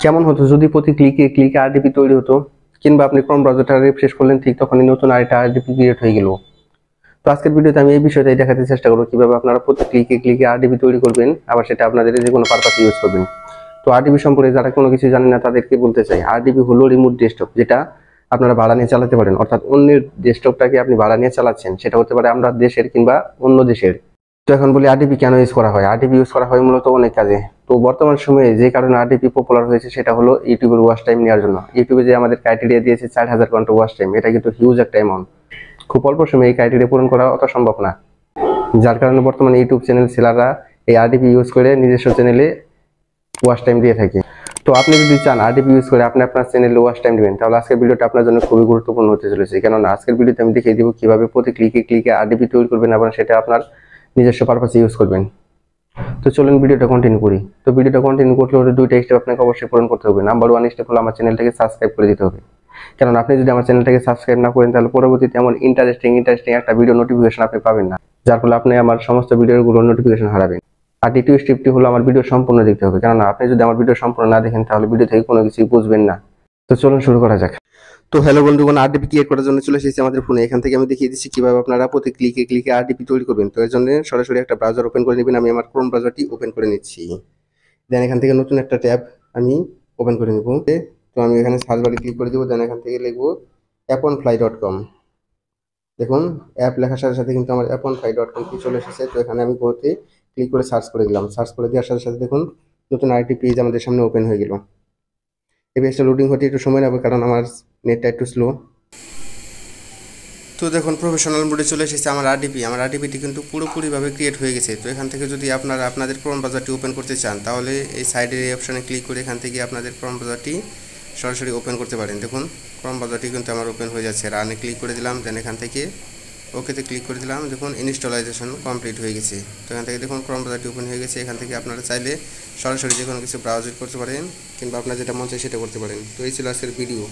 কেমন হতো যদি প্রতি ক্লিকে ক্লিকে আরডিপি তৈরি হতো, কিংবা আপনি ক্রোম ব্রাউজারটা রিফ্রেশ করলেন, ঠিক তখনই নতুন আরেকটা আরডিপি ক্রিয়েট হয়ে গেল। তো আজকের ভিডিওতে আমি এই বিষয়টাই দেখাতে চেষ্টা করবো কিভাবে আপনারা প্রতি ক্লিকে ক্লিকে আরডিপি তৈরি করবেন, আবার সেটা আপনাদের যে কোনো পারপাসে ইউজ করবেন। তো আরডিপি সম্পর্কে যারা কোনো কিছু জানেন না তাদেরকে বলতে চাই, আরডিপি হলো রিমোট ডেস্কটপ, যেটা আপনারা ভাড়া নিয়ে চালাতে পারেন। অর্থাৎ অন্যের ডেস্কটপটাকে আপনি ভাড়া নিয়ে চালাচ্ছেন, সেটা হতে পারে আমরা দেশের কিংবা অন্য দেশের। তো এখন বলি আরডিপি কেন ইউজ করা হয়। আরডিপি ইউজ করা হয় মূলত অনেক কাজে। তো বর্তমান সময়ে যে কারণে আরডিপি পপুলার হয়েছে সেটা হলো ইউটিউবের ওয়াচ টাইম নেওয়ার জন্য। ইউটিউবে যে আমাদের ক্রাইটেরিয়া দিয়েছে 4000 ঘন্টা ওয়াচ টাইম, এটা কিন্তু হিউজ একটা অ্যামাউন্ট। খুব অল্প সময়ে এই ক্রাইটেরিয়া পূরণ করা অত সম্ভব না, যার কারণে বর্তমানে ইউটিউব চ্যানেল সেলাররা এই আরডিপি ইউজ করে নিজস্ব চ্যানেলে ওয়াচ টাইম দিয়ে থাকে। তো আপনি যদি চান আরডিপি ইউজ করে আপনি আপনার চ্যানেলে ওয়াচ টাইম দিবেন, তাহলে আজকের ভিডিওটা আপনার জন্য খুবই গুরুত্বপূর্ণ হতে চলেছে। কেননা আজকের ভিডিওতে আমি দেখিয়ে দিব কিভাবে প্রতি ক্লিকে ক্লিকে আরডিপি তৈরি করবেন এবং সেটা আপনার নিজস্ব পারপাসে ইউজ করবেন। তো চলুন ভিডিওটা কন্টিনিউ করি। তো ভিডিওটা কন্টিনিউ করতে হলে দুইটা স্টেপ আপনাকে অবশ্যই পূরণ করতে হবে। নাম্বার 1 স্টেপ হলো আমার চ্যানেলটাকে সাবস্ক্রাইব করে দিতে হবে। কারণ আপনি যদি আমার চ্যানেলটাকে সাবস্ক্রাইব না করেন, তাহলে পরবর্তীতে এমন ইন্টারেস্টিং একটা ভিডিও নোটিফিকেশন আপনি পাবেন না, যার ফলে আপনি আমার সমস্ত ভিডিওগুলোর নোটিফিকেশন হারাবেন। আর দ্বিতীয় স্টেপটি হলো আমার ভিডিও সম্পূর্ণ দেখতে হবে, কেননা আপনি যদি আমার ভিডিও সম্পূর্ণ না দেখেন তাহলে ভিডিও থেকে কোনো কিছু বুঝবেন না। তো চলুন শুরু করা যাক। তো হ্যালো বন্ধুগণ, আরডিপি ক্রিয়েট করার জন্য চলে এসেছি আমাদের ফোনে। এখান থেকে আমি দেখিয়ে দিচ্ছি কিভাবে আপনারা প্রতি ক্লিকে ক্লিকে আরডিপি তৈরি করবেন। তো এর জন্য সরাসরি একটা ব্রাউজার ওপেন করে নেবেন। আমি আমার ক্রোম ব্রাউজারটি ওপেন করে নিচ্ছি। দেন এখান থেকে নতুন একটা ট্যাব আমি ওপেন করে নেব। তো আমি এখানে সার্চ বারে ক্লিক করে দেবো। দেন এখান থেকে লিখবো aponfly.com। দেখুন অ্যাপ লেখার সাথে সাথে কিন্তু আমার aponfly.com কি চলে এসেছে। তো এখানে আমি গোতে ক্লিক করে সার্চ করে দিলাম। সার্চ করে দেওয়ার সাথে সাথে দেখুন নতুন আরেকটি পেজ আমাদের সামনে ওপেন হয়ে গেল। এই পেজটা লোডিং হতে একটু সময় নেবে, কারণ আমার নেটটা একটু স্লো। তো দেখুন প্রফেশনাল মোডে চলে এসেছে আমার আরডিপিটি কিন্তু পুরোপুরিভাবে ক্রিয়েট হয়ে গেছে। তো এখান থেকে যদি আপনারা আপনাদের ক্রোম ব্রাউজারটি ওপেন করতে চান, তাহলে এই সাইডের এই অপশানে ক্লিক করে এখান থেকে আপনাদের ক্রোম ব্রাউজারটি সরাসরি ওপেন করতে পারেন। দেখুন ক্রোম ব্রাউজারটি কিন্তু আমার ওপেন হয়ে যাচ্ছে। রানে ক্লিক করে দিলাম, দেন এখান থেকে ওকেতে ক্লিক করে দিলাম। দেখুন ইনস্টলাইজেশন কমপ্লিট হয়ে গেছে। তো এখান থেকে দেখুন ক্রোম ব্রাউজারটি ওপেন হয়ে গেছে। এখান থেকে আপনারা চাইলে সরাসরি যে কোনো কিছু ব্রাউজ করতে পারেন, কিংবা আপনার যেটা মন চায় সেটা করতে পারেন। তো এই ছিল আজকের ভিডিও।